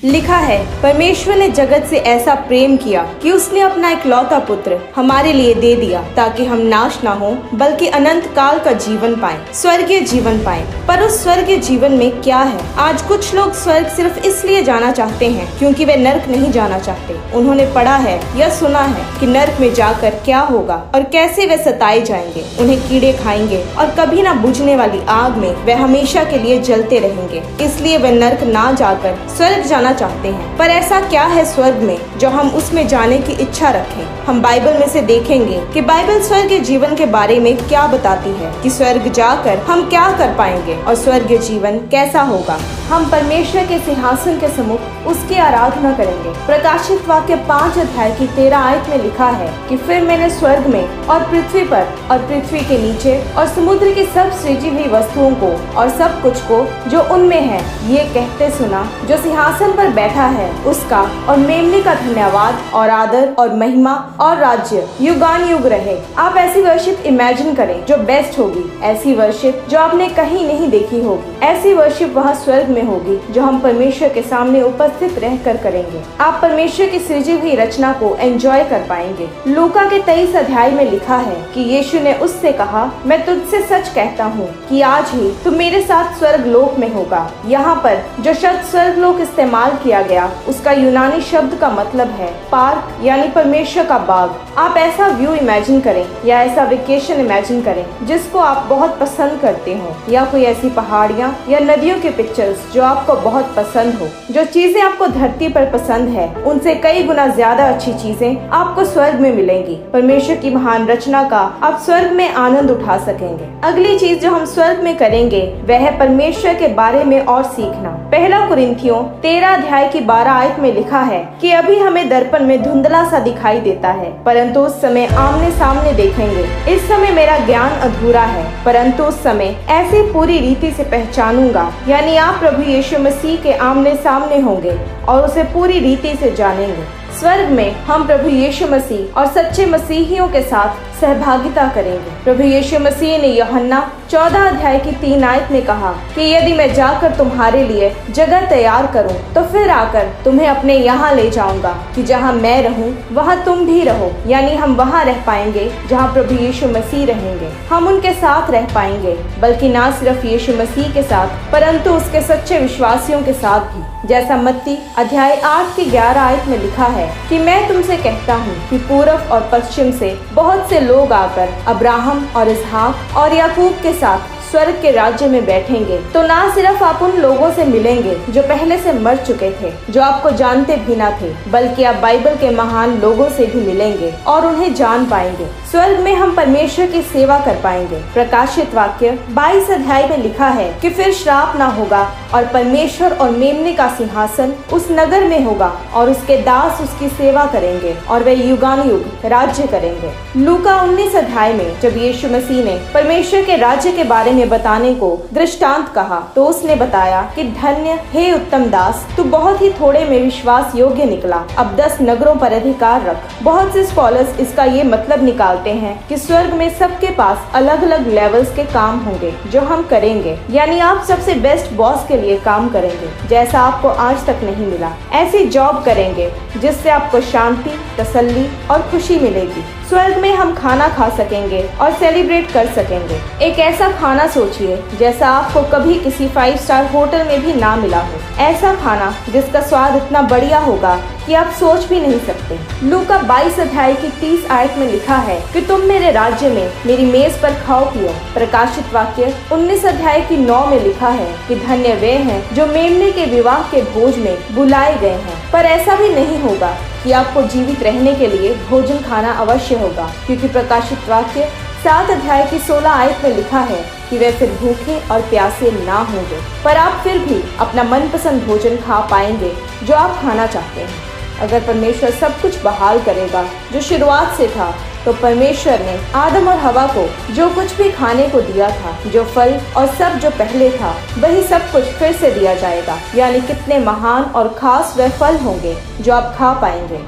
लिखा है, परमेश्वर ने जगत से ऐसा प्रेम किया कि उसने अपना इकलौता पुत्र हमारे लिए दे दिया ताकि हम नाश ना हो बल्कि अनंत काल का जीवन पाएं, स्वर्गीय जीवन पाएं। पर उस स्वर्गीय जीवन में क्या है? आज कुछ लोग स्वर्ग सिर्फ इसलिए जाना चाहते हैं क्योंकि वे नर्क नहीं जाना चाहते। उन्होंने पढ़ा है या सुना है कि नर्क में जाकर क्या होगा और कैसे वे सताए जाएंगे, उन्हें कीड़े खाएंगे और कभी ना बुझने वाली आग में वे हमेशा के लिए जलते रहेंगे। इसलिए वे नर्क ना जाकर स्वर्ग जाना चाहते हैं। पर ऐसा क्या है स्वर्ग में जो हम उसमें जाने की इच्छा रखें? हम बाइबल में से देखेंगे कि बाइबल स्वर्ग के जीवन के बारे में क्या बताती है, कि स्वर्ग जाकर हम क्या कर पाएंगे और स्वर्गीय जीवन कैसा होगा। हम परमेश्वर के सिंहासन के सम्मुख उसकी आराधना करेंगे। प्रकाशित वाक्य 5 अध्याय की 13 आयत में लिखा है कि फिर मैंने स्वर्ग में और पृथ्वी पर और पृथ्वी के नीचे और समुद्र की सब सृजी हुई वस्तुओं को और सब कुछ को जो उनमें है ये कहते सुना, जो सिंहासन पर बैठा है उसका और मेमने का धन्यवाद और आदर और महिमा और राज्य युगान युग रहे। आप ऐसी वर्शिप इमेजिन करें जो बेस्ट होगी, ऐसी वर्शिप जो आपने कहीं नहीं देखी होगी, ऐसी वर्शिप वहाँ स्वर्ग में होगी जो हम परमेश्वर के सामने उपस्थित रहकर करेंगे। आप परमेश्वर की सृजी हुई रचना को एंजॉय कर पाएंगे। लूका के 23 अध्याय में लिखा है कि यीशु ने उससे कहा, मैं तुझसे सच कहता हूँ कि आज ही तू मेरे साथ स्वर्ग लोक में होगा। यहाँ पर जो शब्द स्वर्ग लोक इस्तेमाल किया गया उसका यूनानी शब्द का मतलब है पार्क, यानी परमेश्वर का बाग। आप ऐसा व्यू इमेजिन करें या ऐसा वेकेशन इमेजिन करें जिसको आप बहुत पसंद करते हो, या कोई ऐसी पहाड़ियाँ या नदियों के पिक्चर्स जो आपको बहुत पसंद हो। जो चीजें आपको धरती पर पसंद है उनसे कई गुना ज्यादा अच्छी चीजें आपको स्वर्ग में मिलेंगी। परमेश्वर की महान रचना का आप स्वर्ग में आनंद उठा सकेंगे। अगली चीज जो हम स्वर्ग में करेंगे वह है परमेश्वर के बारे में और सीखना। पहला कुरिन्थियों 13 अध्याय की 12 आयत में लिखा है कि अभी हमें दर्पण में धुंधला सा दिखाई देता है, परंतु उस समय आमने सामने देखेंगे। इस समय मेरा ज्ञान अधूरा है, परंतु उस समय ऐसी पूरी रीति से पहचानूंगा, यानी आप प्रभु यीशु मसीह के आमने सामने होंगे और उसे पूरी रीति से जानेंगे। स्वर्ग में हम प्रभु यीशु मसीह और सच्चे मसीहियों के साथ सहभागिता करेंगे। प्रभु यीशु मसीह ने यूहन्ना 14 अध्याय की 3 आयत में कहा कि यदि मैं जाकर तुम्हारे लिए जगह तैयार करूं तो फिर आकर तुम्हें अपने यहाँ ले जाऊंगा कि जहाँ मैं रहूं वहाँ तुम भी रहो। यानी हम वहाँ रह पाएंगे जहाँ प्रभु यीशु मसीह रहेंगे। हम उनके साथ रह पाएंगे, बल्कि ना सिर्फ यीशु मसीह के साथ परंतु उसके सच्चे विश्वासियों के साथ भी। जैसा मत्ती अध्याय 8 की 11 आयत में लिखा है कि मैं तुमसे कहता हूँ कि पूर्व और पश्चिम से बहुत से लोग आकर अब्राहम और इसहाक और याकूब के साथ स्वर्ग के राज्य में बैठेंगे। तो ना सिर्फ आप उन लोगों से मिलेंगे जो पहले से मर चुके थे, जो आपको जानते भी ना थे, बल्कि आप बाइबल के महान लोगों से भी मिलेंगे और उन्हें जान पाएंगे। स्वर्ग में हम परमेश्वर की सेवा कर पाएंगे। प्रकाशित वाक्य 22 अध्याय में लिखा है कि फिर श्राप ना होगा और परमेश्वर और मेमने का सिंहासन उस नगर में होगा और उसके दास उसकी सेवा करेंगे और वे युगान युग राज्य करेंगे। लूका 19 अध्याय में जब यीशु मसीह ने परमेश्वर के राज्य के बारे में बताने को दृष्टांत कहा तो उसने बताया कि धन्य हे उत्तम दास, तू बहुत ही थोड़े में विश्वास योग्य निकला, अब 10 नगरों पर अधिकार रख। बहुत से स्कॉलर्स इसका ये मतलब निकालते हैं कि स्वर्ग में सबके पास अलग अलग लेवल्स के काम होंगे जो हम करेंगे, यानी आप सबसे बेस्ट बॉस के लिए काम करेंगे जैसा आपको आज तक नहीं मिला। ऐसी जॉब करेंगे जिससे आपको शांति, तसल्ली और खुशी मिलेगी। स्वर्ग में हम खाना खा सकेंगे और सेलिब्रेट कर सकेंगे। एक ऐसा खाना सोचिए जैसा आपको कभी किसी 5 स्टार होटल में भी ना मिला हो। ऐसा खाना जिसका स्वाद इतना बढ़िया होगा कि आप सोच भी नहीं सकते। लूका 22 अध्याय की 30 आयत में लिखा है कि तुम मेरे राज्य में मेरी मेज पर खाओ पियो। प्रकाशित वाक्य 19 अध्याय की 9 में लिखा है कि धन्य वे हैं जो मेमने के विवाह के भोज में बुलाए गए हैं। पर ऐसा भी नहीं होगा कि आपको जीवित रहने के लिए भोजन खाना अवश्य होगा, क्योंकि प्रकाशित वाक्य 7 अध्याय की 16 आयत में लिखा है कि वे फिर भूखे और प्यासे ना होंगे, पर आप फिर भी अपना मनपसंद भोजन खा पाएंगे जो आप खाना चाहते हैं। अगर परमेश्वर सब कुछ बहाल करेगा जो शुरुआत से था, तो परमेश्वर ने आदम और हवा को जो कुछ भी खाने को दिया था, जो फल और सब जो पहले था, वही सब कुछ फिर से दिया जाएगा। यानी कितने महान और खास वह फल होंगे जो आप खा पाएंगे।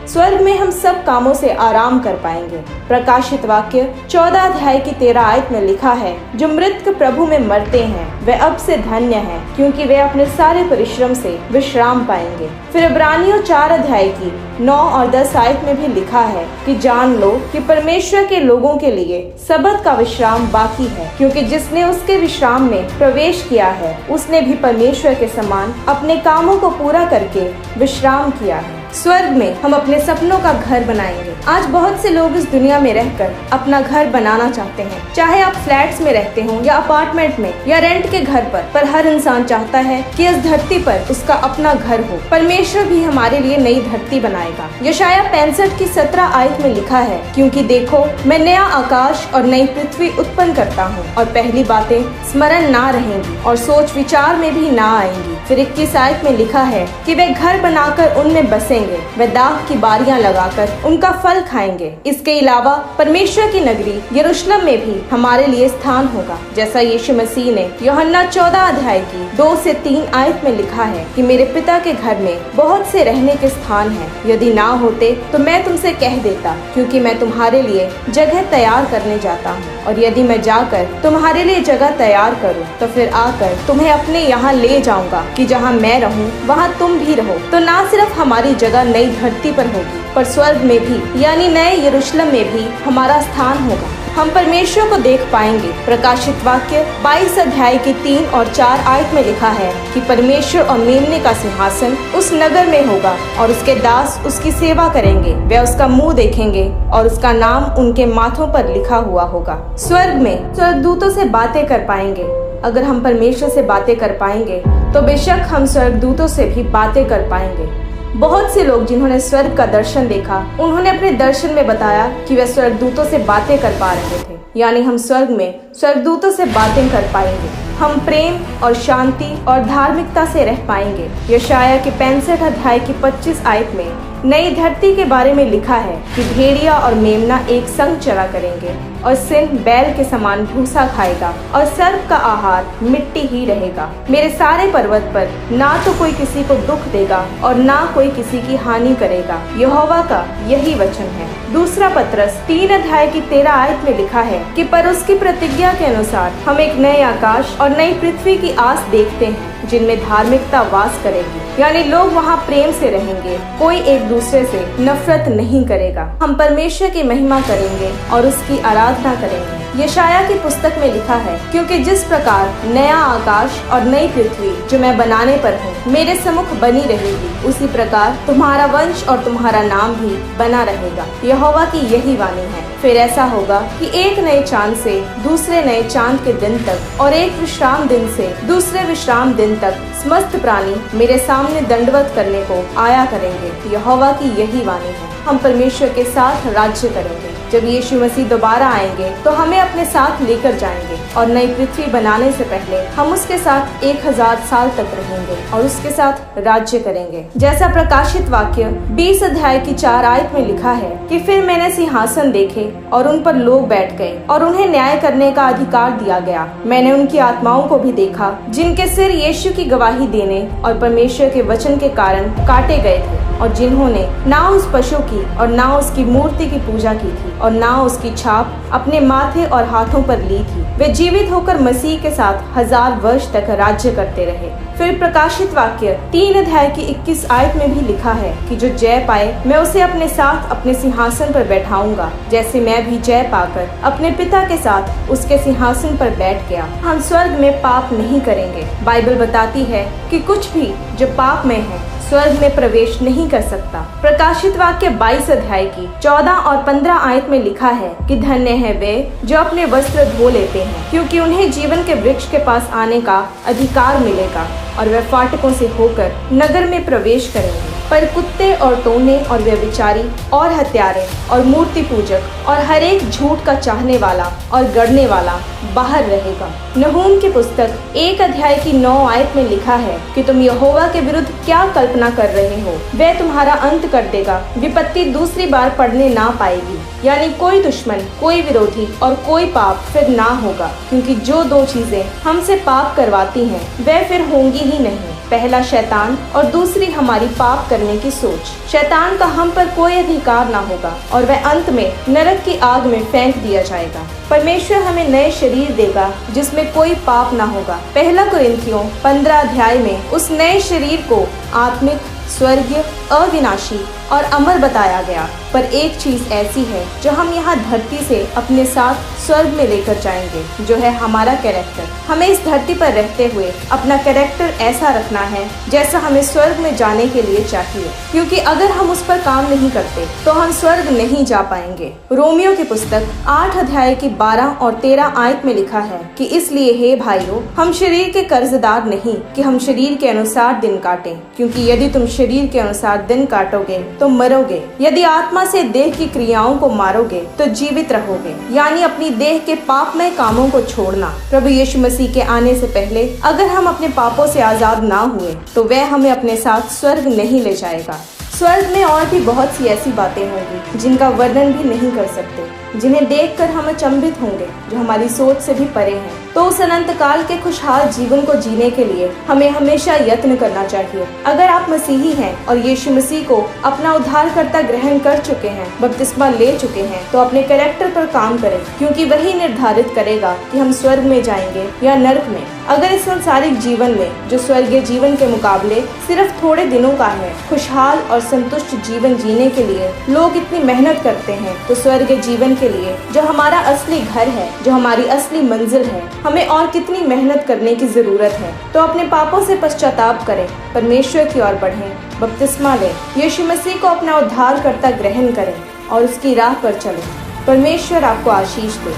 स्वर्ग में हम सब कामों से आराम कर पाएंगे। प्रकाशित वाक्य 14 अध्याय की 13 आयत में लिखा है, जो मृतक प्रभु में मरते हैं वे अब से धन्य हैं, क्योंकि वे अपने सारे परिश्रम से विश्राम पाएंगे। फिर इब्रानियों 4 अध्याय की 9 और 10 आयत में भी लिखा है कि जान लो कि परमेश्वर के लोगों के लिए सबत का विश्राम बाकी है, क्योंकि जिसने उसके विश्राम में प्रवेश किया है उसने भी परमेश्वर के समान अपने कामों को पूरा करके विश्राम किया है। स्वर्ग में हम अपने सपनों का घर बनाएंगे। आज बहुत से लोग इस दुनिया में रहकर अपना घर बनाना चाहते हैं, चाहे आप फ्लैट्स में रहते हो या अपार्टमेंट में या रेंट के घर पर हर इंसान चाहता है कि इस धरती पर उसका अपना घर हो। परमेश्वर भी हमारे लिए नई धरती बनाएगा। यशाया 65 की 17 आयत में लिखा है, क्योंकि देखो मैं नया आकाश और नई पृथ्वी उत्पन्न करता हूँ और पहली बातें स्मरण ना रहेंगी और सोच विचार में भी ना आएंगी। फिर 21 आयत में लिखा है कि वे घर बनाकर उनमें बसेंगे, वे दाख की बारियां लगाकर उनका फल खाएंगे। इसके अलावा परमेश्वर की नगरी यरूशलेम में भी हमारे लिए स्थान होगा, जैसा यीशु मसीह ने यूहन्ना 14 अध्याय की 2 से 3 आयत में लिखा है कि मेरे पिता के घर में बहुत से रहने के स्थान हैं, यदि ना होते तो मैं तुमसे कह देता, क्योंकि मैं तुम्हारे लिए जगह तैयार करने जाता हूँ। और यदि मैं जाकर तुम्हारे लिए जगह तैयार करूँ तो फिर आकर तुम्हें अपने यहाँ ले जाऊंगा, कि जहाँ मैं रहूँ वहाँ तुम भी रहो। तो ना सिर्फ हमारी जगह नई धरती पर होगी, पर स्वर्ग में भी यानी नए यरूशलेम में भी हमारा स्थान होगा। हम परमेश्वर को देख पाएंगे। प्रकाशित वाक्य 22 अध्याय की 3 और 4 आयत में लिखा है कि परमेश्वर और मेमने का सिंहासन उस नगर में होगा और उसके दास उसकी सेवा करेंगे। वे उसका मुंह देखेंगे और उसका नाम उनके माथों पर लिखा हुआ होगा। स्वर्ग में स्वर्गदूतों से बातें कर पाएंगे। अगर हम परमेश्वर से बातें कर पाएंगे तो बेशक हम स्वर्गदूतों से भी बातें कर पाएंगे। बहुत से लोग जिन्होंने स्वर्ग का दर्शन देखा, उन्होंने अपने दर्शन में बताया कि वे स्वर्गदूतों से बातें कर पा रहे थे। यानी हम स्वर्ग में स्वर्गदूतों से बातें कर पाएंगे। हम प्रेम और शांति और धार्मिकता से रह पाएंगे। यशाया के 65 अध्याय की 25 आयत में नई धरती के बारे में लिखा है कि भेड़िया और मेमना एक संग चरा करेंगे और सिंह बैल के समान भूसा खाएगा और सर्प का आहार मिट्टी ही रहेगा। मेरे सारे पर्वत पर ना तो कोई किसी को दुख देगा और ना कोई किसी की हानि करेगा। यहोवा का यही वचन है। दूसरा पत्रस 3 अध्याय की 13 आयत में लिखा है कि पर उसकी प्रतिज्ञा के अनुसार हम एक नए आकाश और नई पृथ्वी की आस देखते हैं, जिनमें धार्मिकता वास करेगी। यानी लोग वहाँ प्रेम से रहेंगे, कोई एक दूसरे से नफरत नहीं करेगा। हम परमेश्वर की महिमा करेंगे और उसकी आराधना करेंगे। यशाया की पुस्तक में लिखा है, क्योंकि जिस प्रकार नया आकाश और नई पृथ्वी जो मैं बनाने पर हूँ मेरे सम्मुख बनी रहेगी, उसी प्रकार तुम्हारा वंश और तुम्हारा नाम भी बना रहेगा। यहोवा की यही वाणी है। फिर ऐसा होगा कि एक नए चांद से दूसरे नए चांद के दिन तक और एक विश्राम दिन से दूसरे विश्राम दिन तक समस्त प्राणी मेरे सामने दंडवत करने को आया करेंगे। यहोवा की यही वाणी है। हम परमेश्वर के साथ राज्य करेंगे। जब यीशु मसीह दोबारा आएंगे तो हमें अपने साथ लेकर जाएंगे और नई पृथ्वी बनाने से पहले हम उसके साथ 1000 साल तक रहेंगे और उसके साथ राज्य करेंगे। जैसा प्रकाशित वाक्य 20 अध्याय की 4 आयत में लिखा है कि फिर मैंने सिंहासन देखे और उन पर लोग बैठ गए और उन्हें न्याय करने का अधिकार दिया गया। मैंने उनकी आत्माओं को भी देखा जिनके सिर यीशु की गवाही देने और परमेश्वर के वचन के कारण काटे गए थे और जिन्होंने ना उस पशु की और ना उसकी मूर्ति की पूजा की थी और ना उसकी छाप अपने माथे और हाथों पर ली थी। वे जीवित होकर मसीह के साथ 1000 वर्ष तक राज्य करते रहे। फिर प्रकाशित वाक्य 3 अध्याय की 21 आयत में भी लिखा है कि जो जय पाए मैं उसे अपने साथ अपने सिंहासन पर बैठाऊंगा, जैसे मैं भी जय पाकर अपने पिता के साथ उसके सिंहासन पर बैठ गया। हम स्वर्ग में पाप नहीं करेंगे। बाइबल बताती है कि कुछ भी जो पाप में है स्वर्ग में प्रवेश नहीं कर सकता। प्रकाशित वाक्य 22 अध्याय की 14 और 15 आयत में लिखा है कि धन्य है वे जो अपने वस्त्र धो लेते हैं, क्योंकि उन्हें जीवन के वृक्ष के पास आने का अधिकार मिलेगा और वे फाटकों से होकर नगर में प्रवेश करेंगे। पर कुत्ते और टोने और व्यभिचारी और हत्यारे और मूर्ति पूजक और हर एक झूठ का चाहने वाला और गढ़ने वाला बाहर रहेगा। नहूम की पुस्तक 1 अध्याय की 9 आयत में लिखा है कि तुम यहोवा के विरुद्ध क्या कल्पना कर रहे हो, वह तुम्हारा अंत कर देगा। विपत्ति दूसरी बार पड़ने ना पाएगी। यानी कोई दुश्मन, कोई विरोधी और कोई पाप फिर ना होगा, क्योंकि जो 2 चीजें हमसे पाप करवाती हैं वह फिर होंगी ही नहीं। पहला शैतान और दूसरी हमारी पाप करने की सोच। शैतान का हम पर कोई अधिकार ना होगा और वह अंत में नरक की आग में फेंक दिया जाएगा। परमेश्वर हमें नए शरीर देगा जिसमें कोई पाप ना होगा। पहला कुरिन्थियों 15 अध्याय में उस नए शरीर को आत्मिक, स्वर्गीय, अविनाशी और अमर बताया गया। पर एक चीज ऐसी है जो हम यहाँ धरती से अपने साथ स्वर्ग में लेकर जाएंगे, जो है हमारा कैरेक्टर। हमें इस धरती पर रहते हुए अपना कैरेक्टर ऐसा रखना है जैसा हमें स्वर्ग में जाने के लिए चाहिए, क्योंकि अगर हम उस पर काम नहीं करते तो हम स्वर्ग नहीं जा पाएंगे। रोमियो की पुस्तक 8 अध्याय की 12 और 13 आयत में लिखा है कि इसलिए हे भाइयों, हम शरीर के कर्जदार नहीं कि हम शरीर के अनुसार दिन काटें, क्योंकि यदि तुम शरीर के अनुसार दिन काटोगे तो मरोगे, यदि आत्मा से देह की क्रियाओं को मारोगे तो जीवित रहोगे। यानी अपनी देह के पापमय कामों को छोड़ना। प्रभु यीशु मसीह के आने से पहले अगर हम अपने पापों से आजाद ना हुए तो वह हमें अपने साथ स्वर्ग नहीं ले जाएगा। स्वर्ग में और भी बहुत सी ऐसी बातें होंगी जिनका वर्णन भी नहीं कर सकते, जिन्हें देखकर हम अचंभित होंगे, जो हमारी सोच से भी परे हैं। तो उस अनंत काल के खुशहाल जीवन को जीने के लिए हमें हमेशा यत्न करना चाहिए। अगर आप मसीही हैं और यीशु मसीह को अपना उद्धारकर्ता ग्रहण कर चुके हैं, बपतिस्मा ले चुके हैं, तो अपने कैरेक्टर पर काम करें, क्योंकि वही निर्धारित करेगा कि हम स्वर्ग में जाएंगे या नरक में। अगर इस संसारिक जीवन में, जो स्वर्गीय जीवन के मुकाबले सिर्फ थोड़े दिनों का है, खुशहाल और संतुष्ट जीवन जीने के लिए लोग इतनी मेहनत करते हैं, तो स्वर्गीय जीवन के लिए, जो हमारा असली घर है, जो हमारी असली मंजिल है, हमें और कितनी मेहनत करने की जरूरत है। तो अपने पापों से पश्चाताप करें, परमेश्वर की ओर बढ़ें, बपतिस्मा लें, यीशु मसीह को अपना उद्धारकर्ता ग्रहण करें और उसकी राह पर चलें। परमेश्वर आपको आशीष दे।